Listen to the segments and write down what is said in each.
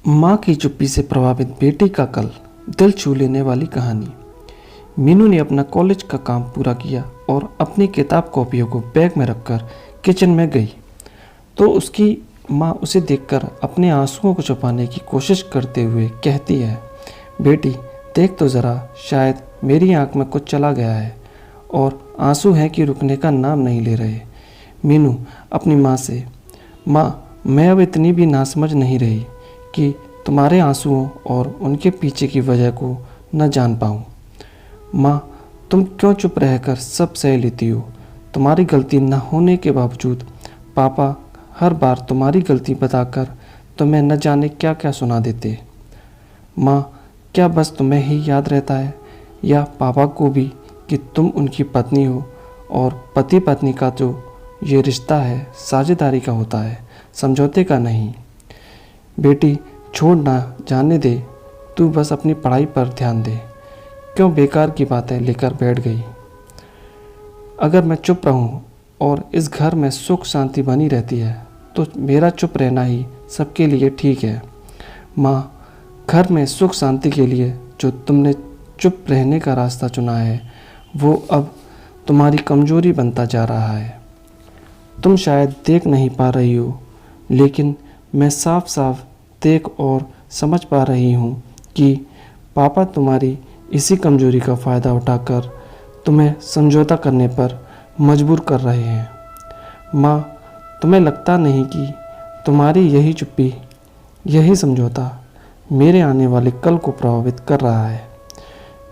माँ की चुप्पी से प्रभावित बेटी का कल, दिल छू लेने वाली कहानी। मीनू ने अपना कॉलेज का काम पूरा किया और अपनी किताब कॉपियों को बैग में रखकर किचन में गई तो उसकी माँ उसे देखकर अपने आंसुओं को छुपाने की कोशिश करते हुए कहती है, बेटी देख तो ज़रा, शायद मेरी आंख में कुछ चला गया है और आंसू हैं कि रुकने का नाम नहीं ले रहे। मीनू अपनी माँ से, माँ मैं अब इतनी भी नासमझ नहीं रही कि तुम्हारे आंसुओं और उनके पीछे की वजह को न जान पाऊँ। माँ तुम क्यों चुप रहकर सब सह लेती हो? तुम्हारी गलती न होने के बावजूद पापा हर बार तुम्हारी गलती बताकर तुम्हें न जाने क्या क्या सुना देते। माँ क्या बस तुम्हें ही याद रहता है या पापा को भी कि तुम उनकी पत्नी हो और पति पत्नी का जो ये रिश्ता है साझेदारी का होता है, समझौते का नहीं। बेटी छोड़ ना, जाने दे, तू बस अपनी पढ़ाई पर ध्यान दे। क्यों बेकार की बातें लेकर बैठ गई? अगर मैं चुप रहूं और इस घर में सुख शांति बनी रहती है तो मेरा चुप रहना ही सबके लिए ठीक है। माँ घर में सुख शांति के लिए जो तुमने चुप रहने का रास्ता चुना है वो अब तुम्हारी कमजोरी बनता जा रहा है। तुम शायद देख नहीं पा रही हो, लेकिन मैं साफ साफ देख और समझ पा रही हूँ कि पापा तुम्हारी इसी कमजोरी का फ़ायदा उठाकर तुम्हें समझौता करने पर मजबूर कर रहे हैं। माँ तुम्हें लगता नहीं कि तुम्हारी यही चुप्पी, यही समझौता मेरे आने वाले कल को प्रभावित कर रहा है।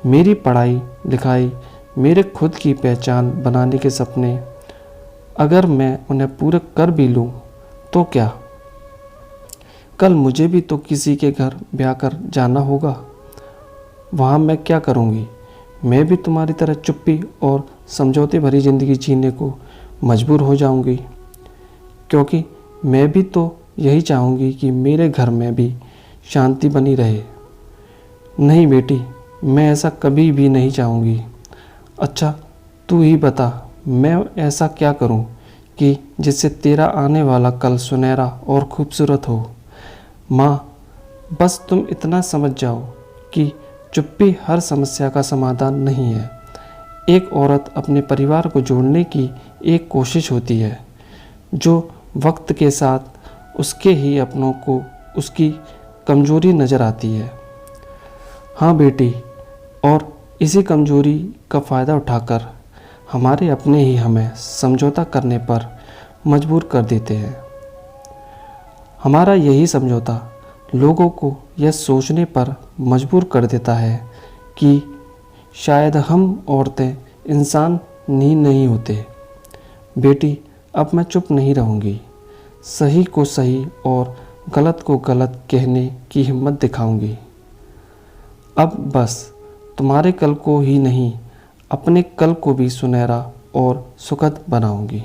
मेरी पढ़ाई लिखाई, मेरे खुद की पहचान बनाने के सपने, अगर मैं उन्हें पूरे कर भी लूँ तो क्या? कल मुझे भी तो किसी के घर ब्याह कर जाना होगा। वहाँ मैं क्या करूँगी? मैं भी तुम्हारी तरह चुप्पी और समझौते भरी ज़िंदगी जीने को मजबूर हो जाऊँगी, क्योंकि मैं भी तो यही चाहूँगी कि मेरे घर में भी शांति बनी रहे। नहीं बेटी, मैं ऐसा कभी भी नहीं चाहूँगी। अच्छा तू ही बता, मैं ऐसा क्या करूँ कि जिससे तेरा आने वाला कल सुनहरा और खूबसूरत हो? माँ बस तुम इतना समझ जाओ कि चुप्पी हर समस्या का समाधान नहीं है। एक औरत अपने परिवार को जोड़ने की एक कोशिश होती है जो वक्त के साथ उसके ही अपनों को उसकी कमजोरी नज़र आती है। हाँ बेटी, और इसी कमजोरी का फ़ायदा उठाकर हमारे अपने ही हमें समझौता करने पर मजबूर कर देते हैं। हमारा यही समझौता लोगों को यह सोचने पर मजबूर कर देता है कि शायद हम औरतें इंसान ही नहीं होते। बेटी अब मैं चुप नहीं रहूँगी। सही को सही और गलत को गलत कहने की हिम्मत दिखाऊंगी। अब बस तुम्हारे कल को ही नहीं, अपने कल को भी सुनहरा और सुखद बनाऊंगी।